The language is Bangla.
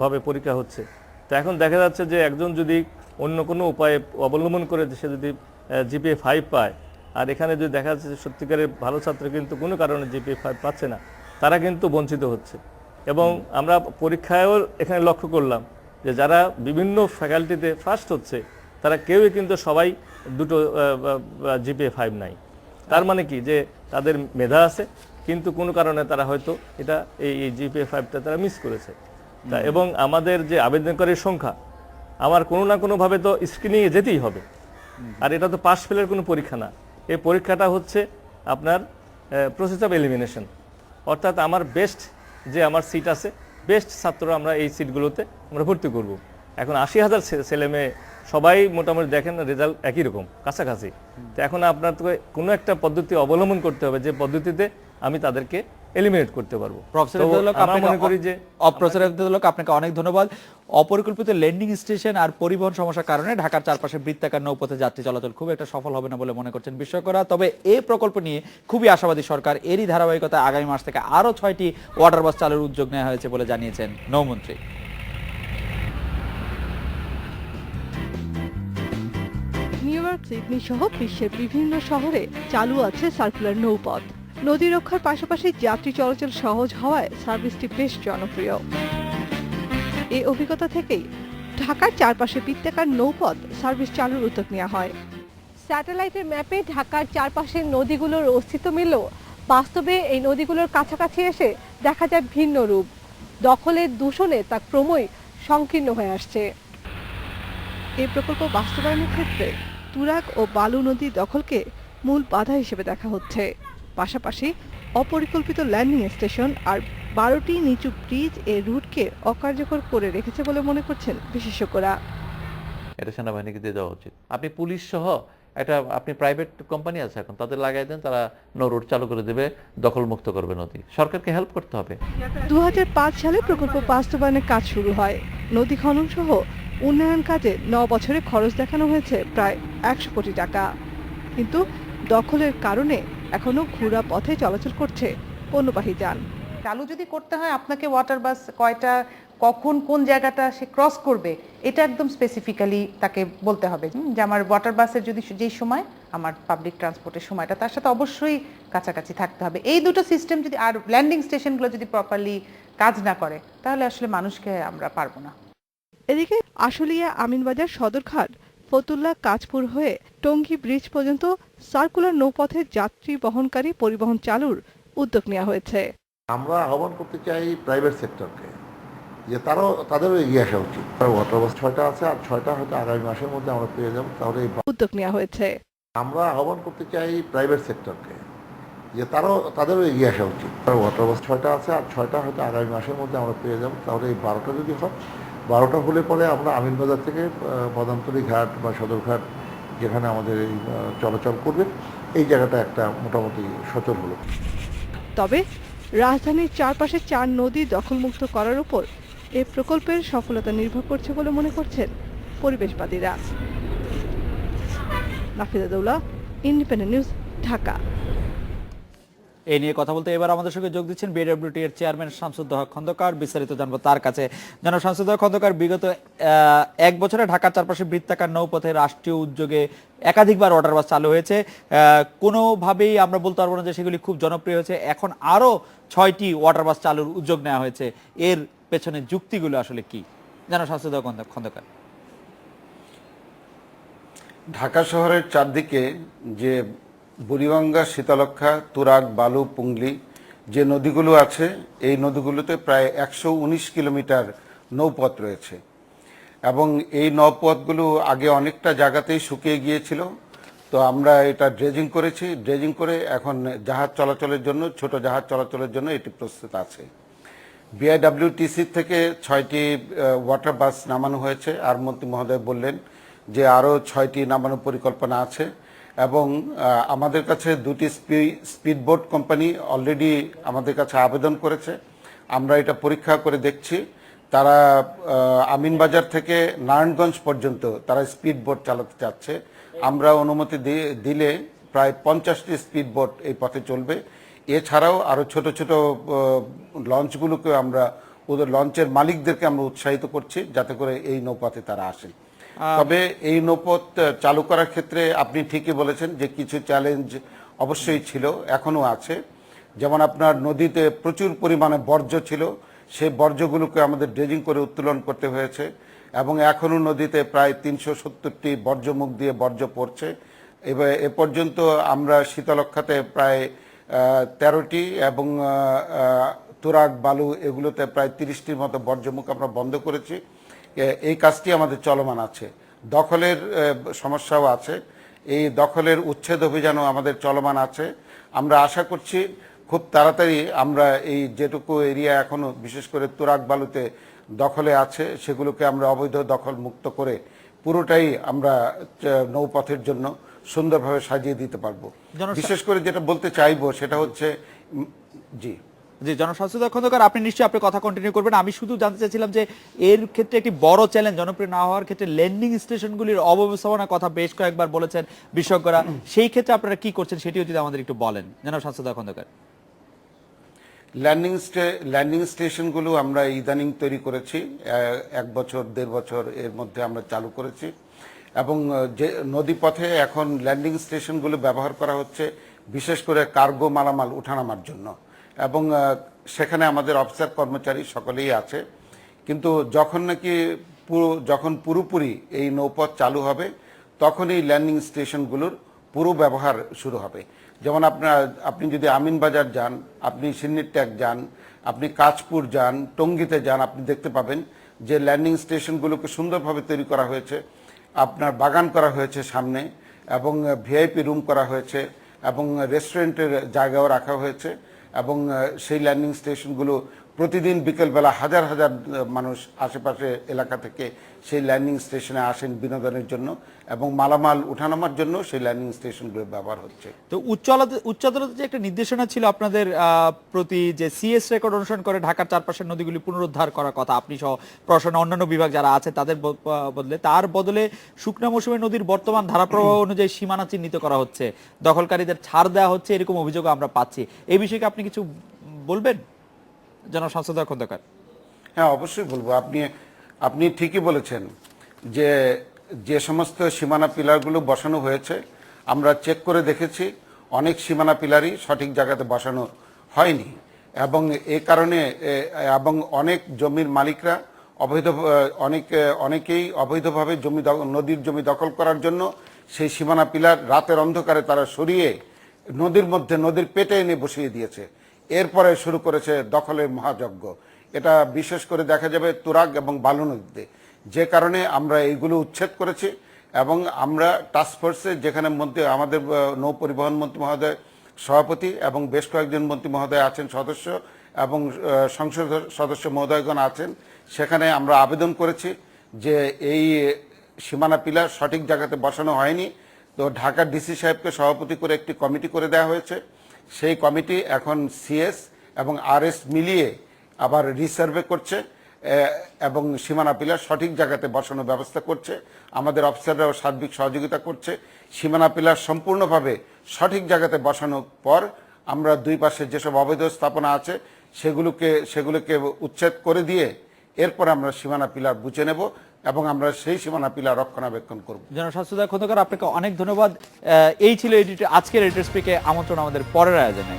ভাবে পরীক্ষা হচ্ছে। তো এখন দেখা যাচ্ছে যে একজন যদি অন্য কোনো উপায়ে অবলম্বন করে সে যদি জিপিএ 5 পায়, আর এখানে যদি দেখা যাচ্ছে যে সত্যিকারের ভালো ছাত্র কিন্তু কোনো কারণে জিপিএ 5 পাচ্ছে না, তারা কিন্তু বঞ্চিত হচ্ছে। এবং আমরা পরীক্ষায়ও এখানে লক্ষ্য করলাম যে যারা বিভিন্ন ফ্যাকাল্টিতে ফার্স্ট হচ্ছে তারা কেউই কিন্তু সবাই দুটো জিপিএ 5 নাই। তার মানে কি যে তাদের মেধা আছে, কিন্তু কোনো কারণে তারা হয়তো এটা এই জিপিএ 5টা তারা মিস করেছে। তা এবং আমাদের যে আবেদনকারীর সংখ্যা, আমার কোনো না কোনোভাবে তো স্ক্রিনিংয়ে যেতেই হবে। আর এটা তো পাস ফেলের কোনো পরীক্ষা না, এই পরীক্ষাটা হচ্ছে আপনার প্রসেস অফ এলিমিনেশন, অর্থাৎ আমার বেস্ট যে আমার সিট আছে, বেস্ট ছাত্র আমরা এই সিটগুলোতে আমরা ভর্তি করব। এখন 80,000 ছেলে মেয়ে সবাই মোটামুটি দেখেন রেজাল্ট একই রকম, কাছাকাছি। তো এখন আপনার তো কোনো একটা পদ্ধতি অবলম্বন করতে হবে যে পদ্ধতিতে আমি তাদেরকে এলিমিনেট করতে পারবো। আপনাকে অনেক ধন্যবাদ। অপরিকল্পিত ল্যান্ডিং স্টেশন আর পরিবহন সমস্যার কারণে ঢাকার চারপাশে বৃত্তাকার নৌপথে যাত্রী চলাচল খুব একটা সফল হবে না বলে মনে করছেন বিশেষজ্ঞরা। তবে এই প্রকল্প নিয়ে খুবই আশাবাদী সরকার। এরই ধারাবাহিকতা আগামী মাস থেকে আরো 6টি ওয়াটার বাস চালুর উদ্যোগ নেওয়া হয়েছে বলে জানিয়েছেন নৌমন্ত্রী। নিউ ইয়র্ক, সিডনি সহ বিশ্বের বিভিন্ন শহরে চালু আছে সার্কুলার নৌপথ। নদী রক্ষার পাশাপাশি যাত্রী চলাচল সহজ হওয়ায় সার্ভিসটি বেশ জনপ্রিয়। এই অভিজ্ঞতা থেকেই ঢাকার চারপাশে বৃত্তাকার নৌপথ সার্ভিস চালুর উদ্যোগ নেওয়া হয়। স্যাটেলাইটের ম্যাপে ঢাকার চারপাশের নদীগুলোর অস্তিত্ব মিললেও বাস্তবে এই নদীগুলোর কাছাকাছি এসে দেখা যায় ভিন্ন রূপ। দখলের দূষণে তা ক্রমই সংকীর্ণ হয়ে আসছে। এই প্রকল্প বাস্তবায়নের ক্ষেত্রে তুরাগ ও বালু নদী দখলকে মূল বাধা হিসেবে দেখা হচ্ছে। পাশাপাশি অপরিকল্পিত ল্যান্ডিং স্টেশন আর 12টি নিচু ব্রিজ এই রুটকে অকার্যকর করে রেখেছে বলে মনে করছেন বিশেষজ্ঞরা। এটা সেনাবাহিনীকে দিয়ে দেওয়া উচিত। আপনি পুলিশ সহ একটা আপনি প্রাইভেট কোম্পানি আছে এখন, তাদের লাগাই দেন, তারা নৌ রুট চালু করে দেবে, দখলমুক্ত করবে নদী। সরকারকে হেল্প করতে হবে। 2005 সালে প্রকল্প বাস্তবায়নের কাজ শুরু হয়। নদী খনন সহ উন্নয়ন কাজে 9 বছরে খরচ দেখানো হয়েছে প্রায় 100 কোটি টাকা। কিন্তু দখলের কারণে এখনো ঘোরা পথে চলাচল করছে পণ্যবাহী যান। চালু যদি করতে হয় আপনাকে ওয়াটার বাস কয়টা, কখন, কোন জায়গাটা সে ক্রস করবে, এটা একদম স্পেসিফিক্যালি তাকে বলতে হবে যে আমার ওয়াটার বাসের যদি যেই সময় আমার পাবলিক ট্রান্সপোর্টের সময়টা তার সাথে অবশ্যই কাছাকাছি থাকতে হবে। এই দুটো সিস্টেম যদি, আর ল্যান্ডিং স্টেশনগুলো যদি প্রপারলি কাজ না করে, তাহলে আসলে মানুষকে আমরা পারবো না। এদিকে আশুলিয়া, আমিনবাজার, সদরঘাট, ফতুল্লা, কাঁচপুর হয়ে টঙ্গী ব্রিজ পর্যন্ত সার্কুলার নৌপথে যাত্রী বহনকারী পরিবহন চালুর উদ্যোগ নেওয়া হয়েছে। আমরা আহ্বান করতে চাই প্রাইভেট সেক্টরকে যে তাদেরও এগিয়ে আসা উচিত। ওয়াটার বাস 6টা আছে, আর 6টা হয়তো আগামী মাসের মধ্যে আমরা পেয়ে যাবো। তাহলে উদ্যোগ নেওয়া হয়েছে। আমরা আহ্বান করতে চাই প্রাইভেট সেক্টরকে যে তাদেরও এগিয়ে আসা উচিত। ওয়াটার বাস 6টা আছে, আর 6টা হয়তো আগামী মাসের মধ্যে আমরা পেয়ে যাবো। তাহলে এই 12টা যদি হয়, 12টা হলে পরে আমরা আমিনবাজার থেকে পদান্তরী ঘাট বা সদরঘাট যেখানে আমাদের এই চলাচল করবে, এই জায়গাটা একটা মোটামুটি সচল হলো। তবে রাজধানীর চারপাশে 4 নদী দখলমুক্ত করার উপর এই প্রকল্পের সফলতা নির্ভর করছে বলে মনে করছেন পরিবেশবাদীরা। Nafiza Daula, Independent News, Dhaka. এই নিয়ে কথা বলতে এবার আমাদের সঙ্গে যোগ দিচ্ছেন বিডব্লিউটি এর চেয়ারম্যান শামসুদ্দোহা খন্দকার। বিস্তারিত জানবো তার কাছে। জনাব শামসুদ্দোহা খন্দকার, বিগত 1 বছরে ঢাকার চারপাশে বৃত্তাকার নৌপথে রাষ্ট্রীয় উদ্যোগে একাধিকবার ওয়াটার বাস চালু হয়েছে। কোনোভাবেই আমরা বলতে পারবো না যে সেগুলি খুব জনপ্রিয় হয়েছে। এখন আরো 6টি ওয়াটার বাস চালুর উদ্যোগ নেওয়া হয়েছে, এর পেছনে যুক্তিগুলো আসলে কি? জনাব শামসুদ্দোহা খন্দকার। ঢাকা শহরের চারদিকে যে বুড়িগঙ্গা, শীতলক্ষা, তুরাগ, বালু, পুংলি যে নদীগুলো আছে, এই নদীগুলোতে প্রায় 119 কিলোমিটার নৌপথ রয়েছে এবং এই নৌপথগুলো আগে অনেকটা জায়গাতেই শুকিয়ে গিয়েছিল। তো আমরা এটা ড্রেজিং করেছি। ড্রেজিং করে এখন জাহাজ চলাচলের জন্য, ছোট জাহাজ চলাচলের জন্য এটি প্রস্তুত আছে। বিআইডব্লিউটিসি থেকে 6টি ওয়াটার বাস নামানো হয়েছে, আর মন্ত্রী মহোদয় বললেন যে আরও 6টি নামানোর পরিকল্পনা আছে। এবং আমাদের কাছে 2টি স্পিডবোট কোম্পানি অলরেডি আমাদের কাছে আবেদন করেছে। আমরা এটা পরীক্ষা করে দেখছি। তারা আমিনবাজার থেকে নারায়ণগঞ্জ পর্যন্ত তারা স্পিডবোট চালাতে চাচ্ছে। আমরা অনুমতি দিলে প্রায় 50টি স্পিডবোট এই পথে চলবে। এছাড়াও আরও ছোট ছোট লঞ্চগুলোকে আমরা ওদের লঞ্চের মালিকদেরকে আমরা উৎসাহিত করছি যাতে করে এই নৌপথে তারা আসেন। তবে এই নৌপথ চালু করার ক্ষেত্রে আপনি ঠিকই বলেছেন যে কিছু চ্যালেঞ্জ অবশ্যই ছিল, এখনো আছে। যেমন আপনার নদীতে প্রচুর পরিমাণে বর্জ্য ছিল, সেই বর্জ্যগুলোকে আমাদের ড্রেজিং করে উত্তোলন করতে হয়েছে এবং এখনও নদীতে প্রায় 370টি বর্জ্যমুখ দিয়ে বর্জ্য পড়ছে। এবার এ পর্যন্ত আমরা শীতলক্ষাতে প্রায় 13টি এবং তুরাগ বালু এগুলোতে প্রায় 30টির মতো বর্জ্যমুখ আমরা বন্ধ করেছি। এই কাজটি আমাদের চলমান আছে। দখলের সমস্যাও আছে, এই দখলের উচ্ছেদ অভিযানও আমাদের চলমান আছে। আমরা আশা করছি খুব তাড়াতাড়ি আমরা এই যেটুকু এরিয়া এখনো বিশেষ করে তুরাগ বালুতে দখলে আছে সেগুলোকে আমরা অবৈধ দখল মুক্ত করে পুরোটাই আমরা নৌপথের জন্য সুন্দরভাবে সাজিয়ে দিতে পারবো। বিশেষ করে যেটা বলতে চাইবো সেটা হচ্ছে জি জনস্বাস্থ্য খন্দকার, আপনি নিশ্চয়ই আপনার কথা কন্টিনিউ করবেন। আমি শুধু জানতে চাইছিলাম যে এর ক্ষেত্রে একটি বড় চ্যালেঞ্জ জনপ্রিয় না হওয়ার ক্ষেত্রে ল্যান্ডিং স্টেশনগুলির অব্যবস্থাপনার কথা বেশ কয়েকবার বলেছেন বিশেষজ্ঞরা, সেই ক্ষেত্রে আপনারা কি করছেন সেটিও যদি আমাদের একটু বলেন জনস্বাস্থ্য খন্দকার। ল্যান্ডিং স্টেশনগুলো আমরা ইদানিং তৈরি করেছি, 1 বছর 1.5 বছর এর মধ্যে আমরা চালু করেছি এবং যে নদীপথে এখন ল্যান্ডিং স্টেশনগুলো ব্যবহার করা হচ্ছে বিশেষ করে কার্গো মালামাল উঠানামার জন্য এবং সেখানে আমাদের অফিসার কর্মচারী সকলেই আছে। কিন্তু যখন নাকি যখন পুরোপুরি এই নৌপথ চালু হবে তখন এই ল্যান্ডিং স্টেশনগুলোর পুরো ব্যবহার শুরু হবে। যেমন আপনি যদি আমিনবাজার যান, আপনি সিন্নিরট্যাগ যান, আপনি কাঁচপুর যান, টঙ্গীতে যান, আপনি দেখতে পাবেন যে ল্যান্ডিং স্টেশনগুলোকে সুন্দরভাবে তৈরি করা হয়েছে, আপনার বাগান করা হয়েছে সামনে এবং ভিআইপি রুম করা হয়েছে এবং রেস্টুরেন্টের জায়গাও রাখা হয়েছে এবং সেই ল্যান্ডিং স্টেশনগুলো প্রতিদিন বিকেলবেলা হাজার হাজার মানুষ আশেপাশে এলাকা থেকে সেই ল্যান্ডিং স্টেশনে আসেন বিনোদনের জন্য এবং মালামাল উঠানামার জন্য সেই ল্যান্ডিং স্টেশনগুলো ব্যবহার হচ্ছে। তো উচ্চ আদালতে যে একটা নির্দেশনা ছিল আপনাদের প্রতি যে সিএস রেকর্ড অনুসরণ করে ঢাকার চারপাশের নদীগুলি পুনরুদ্ধার করার কথা, আপনি সহ প্রশাসনের অন্যান্য বিভাগ যারা আছে তাদের তার বদলে শুকনা মৌসুমে নদীর বর্তমান ধারাপ্রবাহ অনুযায়ী সীমানা চিহ্নিত করা হচ্ছে, দখলকারীদের ছাড় দেওয়া হচ্ছে, এরকম অভিযোগ আমরা পাচ্ছি। এই বিষয়ে আপনি কিছু বলবেন জনস্বাস্থ্য খন্দকার? হ্যাঁ, অবশ্যই বলবো। আপনি ঠিকই বলেছেন যে যে সমস্ত সীমানা পিলারগুলো বসানো হয়েছে আমরা চেক করে দেখেছি অনেক সীমানা পিলারই সঠিক জায়গাতে বসানো হয়নি এবং এই কারণে এবং অনেক জমির মালিকরা অনেকেই অবৈধভাবে নদীর জমি দখল করার জন্য সেই সীমানা পিলার রাতের অন্ধকারে তারা সরিয়ে নদীর পেটে এনে বসিয়ে দিয়েছে। এরপরে শুরু করেছে দখলের মহাযজ্ঞ। এটা বিশেষ করে দেখা যাবে তুরাগ এবং বালু নদীতে, যে কারণে আমরা এইগুলো উচ্ছেদ করেছি এবং আমরা টাস্কফোর্সে যেখানে আমাদের নৌ পরিবহন মন্ত্রী মহোদয় সভাপতি এবং বেশ কয়েকজন মন্ত্রী মহোদয় আছেন সদস্য এবং সংসদ সদস্য মহোদয়গণ আছেন, সেখানে আমরা আবেদন করেছি যে এই সীমানা পিলার সঠিক জায়গাতে বসানো হয়নি। তো ঢাকা ডিসি সাহেবকে সভাপতি করে একটি কমিটি করে দেওয়া হয়েছে। সেই কমিটি এখন সিএস এবং আরএস মিলিয়ে আবার রিসার্ভে করছে এবং সীমানা পিলার সঠিক জায়গাতে বসানোর ব্যবস্থা করছে। আমাদের অফিসাররাও সার্বিক সহযোগিতা করছে। সীমানা পিলার সম্পূর্ণভাবে সঠিক জায়গাতে বসানোর পর আমরা দুই পাশে যেসব অবৈধ স্থাপনা আছে সেগুলোকে উচ্ছেদ করে দিয়ে এরপর আমরা সীমানা পিলার বুঝে নেব এবং আমরা সেই সীমানা পিলার রক্ষণাবেক্ষণ করব। জনস্বাস্থ্য খন্দকার, আপনাকে অনেক ধন্যবাদ। এই ছিল আজকের এডিটর স্পিকে আমন্ত্রণ আমাদের পরের আয়োজনে।